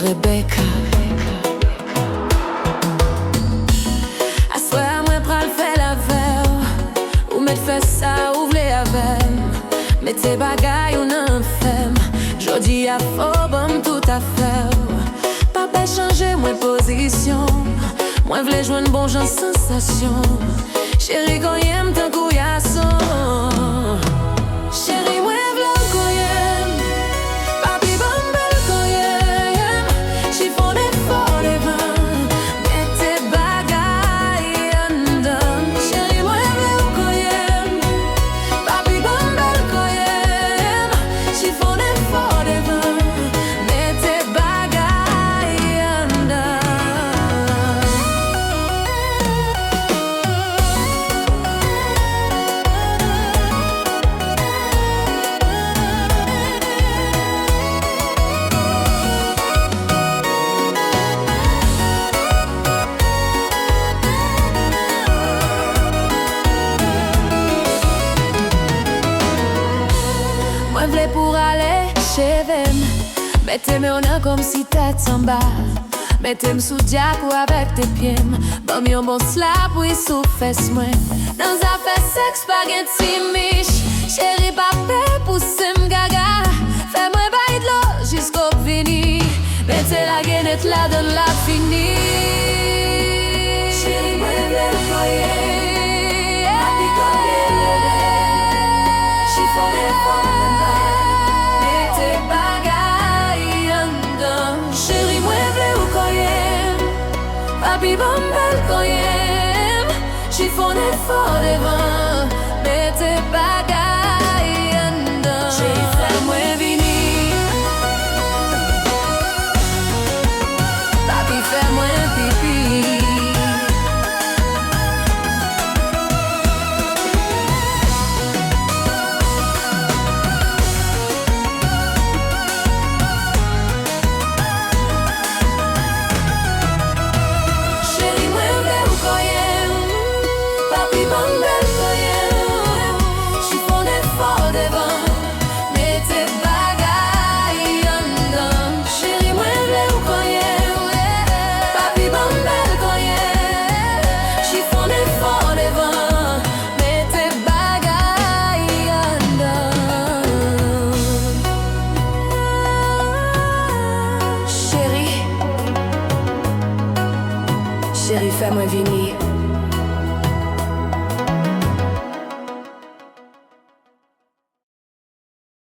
Rebecca. Assoir moi pral faire la veille, ou mettre fait ça, ouvre les avec. Mettez bagaille ou n'en femme. Jodi a faux bon tout à fait. Pas changer moins position. Moi v'lais jouer une bonne genre sensation. Chérie quand y'aime tant qu'on y a son. Chérie moi v'lais qu'on y'aime. Papi bambel qu'on y'aime. Chiffon des forts les vents. Mettez bagaille en dedans. Chérie moi v'lais qu'on y'aime. Papi bambel qu'on y'aime. Chiffon des forts les vents. Mettez bagaille en dedans. Moi v'lais pour aller chez Vem. Mettez-moi en a comme si tête en bas. Mettez-moi sous diac ou avec tes pieds. Bon mi un bon slap oui sous fesse moi. Dans un fait sexe spaghetti miche. Chérie papé pousse m'gaga. Fais-moi bail de l'eau jusqu'au fini. Mettez la guenette là dans la fini. Chérie moi v'lais le foyer. Papi bambel quand y'aime. Chiffon des forts des vents. Mettez bagaille en dedans. Chérie fais-moi vini. Papi fais-moi pipi. Chérie, fais-moi venir.